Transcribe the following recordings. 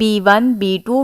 B1، B2،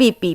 BP